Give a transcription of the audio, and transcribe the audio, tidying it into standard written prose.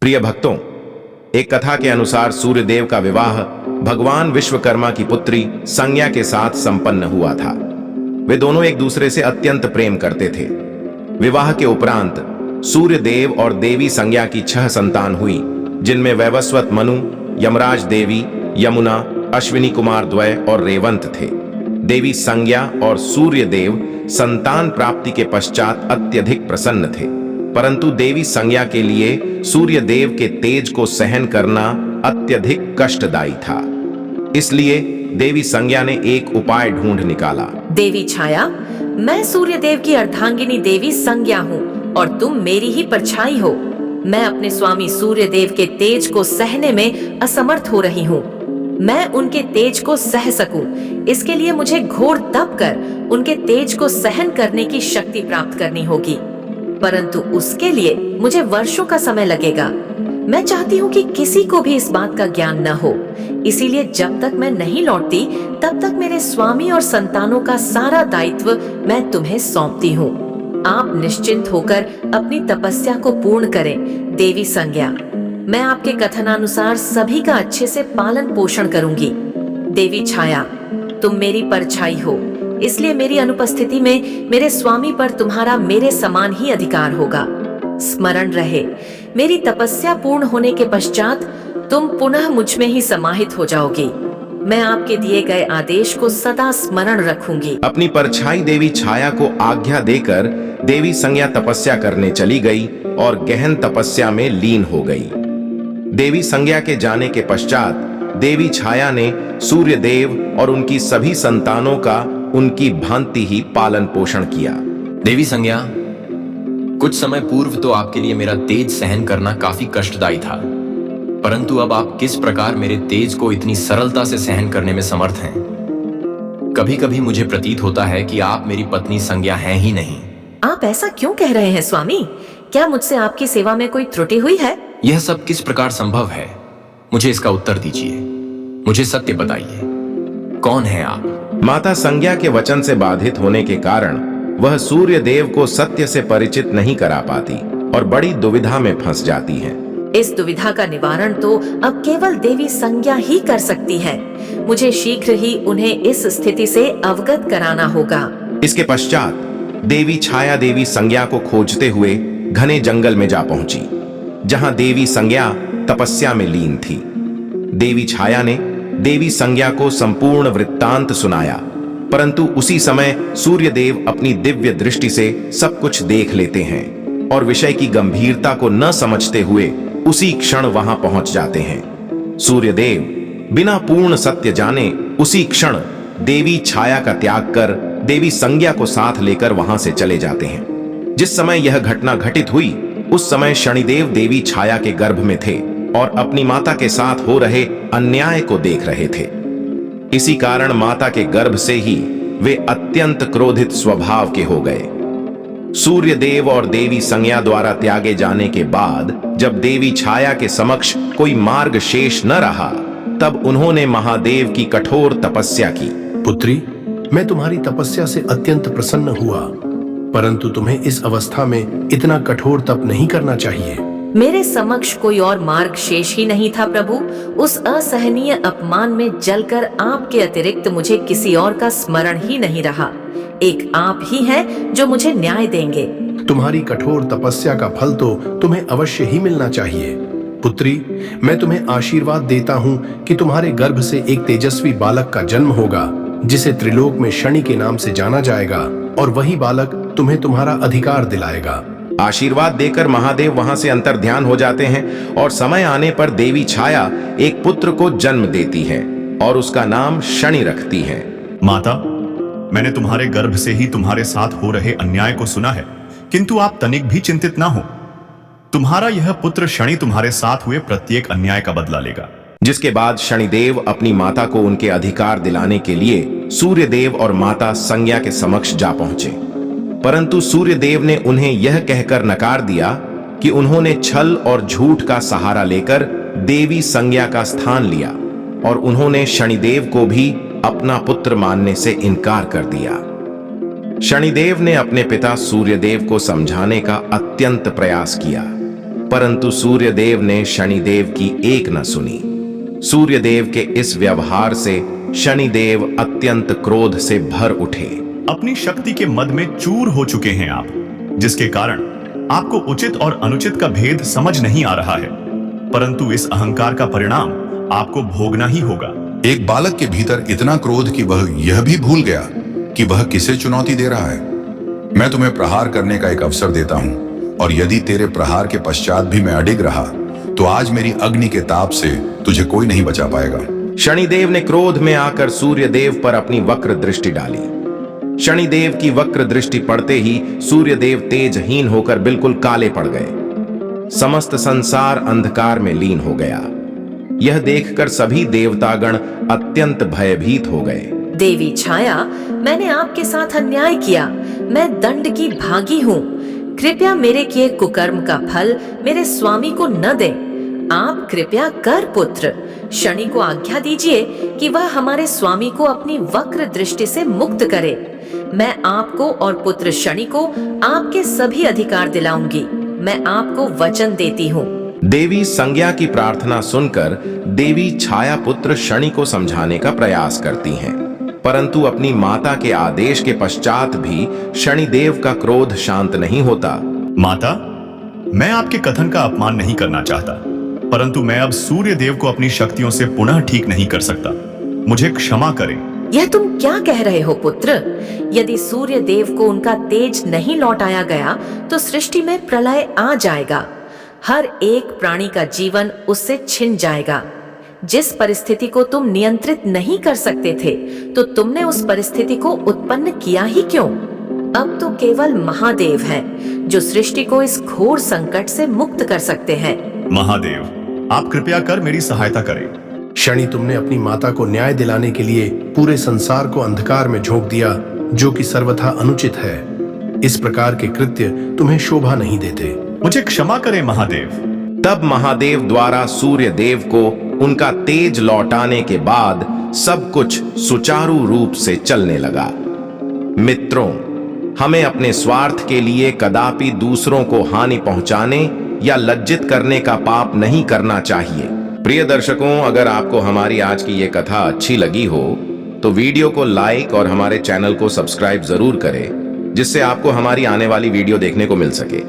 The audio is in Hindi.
प्रिय भक्तों, एक कथा के अनुसार सूर्यदेव का विवाह भगवान विश्वकर्मा की पुत्री संज्ञा के साथ संपन्न हुआ था। वे दोनों एक दूसरे से अत्यंत प्रेम करते थे। विवाह के उपरांत सूर्यदेव और देवी संज्ञा की 6 संतान हुई, जिनमें वैवस्वत मनु, यमराज देवी, यमुना, अश्विनी कुमार द्वय और रेवंत थे। देवी संज्ञा और सूर्यदेव संतान प्राप्ति के पश्चात अत्यधिक प्रसन्न थे, परंतु देवी संज्ञा के लिए सूर्यदेव के तेज को सहन करना अत्यधिक कष्टदायी था। इसलिए देवी संज्ञा ने एक उपाय ढूंढ निकाला। देवी छाया, मैं सूर्यदेव की अर्धांगिनी देवी संज्ञा हूँ और तुम मेरी ही परछाई हो। मैं अपने स्वामी सूर्यदेव के तेज को सहने में असमर्थ हो रही हूँ। मैं उनके तेज को सह सकूं, इसके लिए मुझे घोर तप कर उनके तेज को सहन करने की शक्ति प्राप्त करनी होगी, परंतु उसके लिए मुझे वर्षों का समय लगेगा। मैं चाहती हूँ कि किसी को भी इस बात का ज्ञान न हो, इसीलिए जब तक मैं नहीं लौटती तब तक मेरे स्वामी और संतानों का सारा दायित्व मैं तुम्हें सौंपती हूँ। आप निश्चिंत होकर अपनी तपस्या को पूर्ण करें। देवी संज्ञा, मैं आपके कथनानुसार सभी का अच्छे से पालन पोषण करूंगी। देवी छाया, तुम मेरी परछाई हो, इसलिए मेरी अनुपस्थिति में मेरे स्वामी पर तुम्हारा मेरे समान ही अधिकार होगा। स्मरण रहे, मेरी तपस्या पूर्ण होने के पश्चात तुम पुनः मुझ में ही समाहित हो जाओगी। मैं आपके दिए गए आदेश को सदा स्मरण रखूंगी। अपनी परछाई देवी छाया को आज्ञा देकर देवी संज्ञा तपस्या करने चली गई और गहन तपस्या में लीन हो गई। देवी संज्ञा के जाने के पश्चात देवी छाया ने सूर्यदेव और उनकी सभी संतानों का उनकी भांति ही पालन पोषण किया। देवी संज्ञा, कुछ समय पूर्व तो आपके लिए मेरा तेज सहन करना काफी कष्टदायी था, परंतु अब आप किस प्रकार मेरे तेज को इतनी सरलता से सहन करने में समर्थ हैं। कभी कभी मुझे प्रतीत होता है कि आप मेरी पत्नी संज्ञा हैं ही नहीं। आप ऐसा क्यों कह रहे हैं स्वामी? क्या मुझसे आपकी सेवा में कोई त्रुटि हुई है? यह सब किस प्रकार संभव है? मुझे इसका उत्तर दीजिए। मुझे सत्य बताइए, कौन है आप? माता संज्ञा के वचन से बाधित होने के कारण वह सूर्यदेव को सत्य से परिचित नहीं करा पाती और बड़ी दुविधा में फंस जाती हैं। इस दुविधा का निवारण तो अब केवल देवी संज्ञा ही कर सकती है। मुझे शीघ्र ही उन्हें इस स्थिति से अवगत कराना होगा। इसके पश्चात देवी छाया देवी संज्ञा को खोजते हुए घने जंगल में जा पहुंची, जहां देवी संज्ञा तपस्या में लीन थी। देवी छाया ने देवी संज्ञा को संपूर्ण वृत्तांत सुनाया, परंतु उसी समय सूर्यदेव अपनी दिव्य दृष्टि से सब कुछ देख लेते हैं और विषय की गंभीरता को न समझते हुए उसी क्षण वहां पहुंच जाते हैं। सूर्यदेव बिना पूर्ण सत्य जाने उसी क्षण देवी छाया का त्याग कर देवी संज्ञा को साथ लेकर वहां से चले जाते हैं। जिस समय यह घटना घटित हुई, उस समय शनिदेव देवी छाया के गर्भ में थे और अपनी माता के साथ हो रहे अन्याय को देख रहे थे। इसी कारण माता के गर्भ से ही वे अत्यंत क्रोधित स्वभाव के हो गए। सूर्यदेव और देवी संज्ञा द्वारा त्यागे जाने के बाद जब देवी छाया के समक्ष कोई मार्ग शेष न रहा, तब उन्होंने महादेव की कठोर तपस्या की। पुत्री, मैं तुम्हारी तपस्या से अत्यंत प्रसन्न हुआ, परंतु तुम्हें इस अवस्था में इतना कठोर तप नहीं करना चाहिए। मेरे समक्ष कोई और मार्ग शेष ही नहीं था प्रभु। उस असहनीय अपमान में जलकर आपके अतिरिक्त मुझे किसी और का स्मरण ही नहीं रहा। एक आप ही हैं जो मुझे न्याय देंगे। तुम्हारी कठोर तपस्या का फल तो तुम्हें अवश्य ही मिलना चाहिए। पुत्री, मैं तुम्हें आशीर्वाद देता हूँ कि तुम्हारे गर्भ से एक तेजस्वी बालक का जन्म होगा, जिसे त्रिलोक में शनि के नाम से जाना जाएगा, और वही बालक तुम्हें तुम्हारा अधिकार दिलाएगा। आशीर्वाद देकर महादेव वहां से अंतर्ध्यान हो जाते हैं और समय आने पर देवी छाया एक पुत्र को जन्म देती है और उसका नाम शनि रखती है। माता, मैंने तुम्हारे गर्भ से ही तुम्हारे साथ हो रहे अन्याय को सुना है, किंतु आप तनिक भी चिंतित ना हो। तुम्हारा यह पुत्र शनि तुम्हारे साथ हुए प्रत्येक अन्याय का बदला लेगा। जिसके बाद शनिदेव अपनी माता को उनके अधिकार दिलाने के लिए सूर्यदेव और माता संज्ञा के समक्ष जा पहुंचे, परंतु सूर्यदेव ने उन्हें यह कहकर नकार दिया कि उन्होंने छल और झूठ का सहारा लेकर देवी संज्ञा का स्थान लिया और उन्होंने शनिदेव को भी अपना पुत्र मानने से इनकार कर दिया। शनिदेव ने अपने पिता सूर्यदेव को समझाने का अत्यंत प्रयास किया, परंतु सूर्यदेव ने शनिदेव की एक न सुनी। सूर्यदेव के इस व्यवहार से शनिदेव अत्यंत क्रोध से भर उठे। अपनी शक्ति के मद में चूर हो चुके हैं आप, जिसके कारण आपको उचित और अनुचित का भेद समझ नहीं आ रहा है, परंतु इस अहंकार का परिणाम आपको भोगना ही होगा। एक बालक के भीतर इतना क्रोध कि वह यह भी भूल गया कि वह किसे चुनौती दे रहा है। मैं तुम्हें प्रहार करने का एक अवसर देता हूं, और यदि तेरे प्रहार के पश्चात भी मैं अडिग रहा तो आज मेरी अग्नि के ताप से तुझे कोई नहीं बचा पाएगा। शनिदेव ने क्रोध में आकर सूर्यदेव पर अपनी वक्र दृष्टि डाली। शनिदेव की वक्र दृष्टि पड़ते ही सूर्यदेव तेजहीन होकर बिल्कुल काले पड़ गए। समस्त संसार अंधकार में लीन हो गया। यह देखकर सभी देवतागण अत्यंत भयभीत हो गए। देवी छाया, मैंने आपके साथ अन्याय किया। मैं दंड की भागी हूँ। कृपया मेरे किए कुकर्म का फल मेरे स्वामी को न दें। आप कृपया कर पुत्र शनि को आज्ञा दीजिए कि वह हमारे स्वामी को अपनी वक्र दृष्टि से मुक्त करे। मैं आपको और पुत्र शनि को आपके सभी अधिकार दिलाऊंगी। मैं आपको वचन देती हूँ। देवी संज्ञा की प्रार्थना सुनकर देवी छाया पुत्र शनि को समझाने का प्रयास करती हैं, परंतु अपनी माता के आदेश के पश्चात भी शनिदेव का क्रोध शांत नहीं होता। माता, मैं आपके कथन का अपमान नहीं करना चाहता, परंतु मैं अब सूर्यदेव को अपनी शक्तियों से पुनः ठीक नहीं कर सकता। मुझे क्षमा करें। यह तुम क्या कह रहे हो पुत्र? यदि सूर्य देव को उनका तेज नहीं लौटाया गया तो सृष्टि में प्रलय आ जाएगा। हर एक प्राणी का जीवन उससे छिन जाएगा। जिस परिस्थिति को तुम नियंत्रित नहीं कर सकते थे तो तुमने उस परिस्थिति को उत्पन्न किया ही क्यों? अब तो केवल महादेव हैं जो सृष्टि को इस घोर संकट से मुक्त कर सकते हैं। महादेव, आप कृपया कर मेरी सहायता करें। शनि, तुमने अपनी माता को न्याय दिलाने के लिए पूरे संसार को अंधकार में झोंक दिया, जो कि सर्वथा अनुचित है। इस प्रकार के कृत्य तुम्हें शोभा नहीं देते। मुझे क्षमा करें महादेव। तब महादेव द्वारा सूर्यदेव को उनका तेज लौटाने के बाद सब कुछ सुचारू रूप से चलने लगा। मित्रों, हमें अपने स्वार्थ के लिए कदापि दूसरों को हानि पहुंचाने या लज्जित करने का पाप नहीं करना चाहिए। प्रिय दर्शकों, अगर आपको हमारी आज की ये कथा अच्छी लगी हो तो वीडियो को लाइक और हमारे चैनल को सब्सक्राइब जरूर करें, जिससे आपको हमारी आने वाली वीडियो देखने को मिल सके।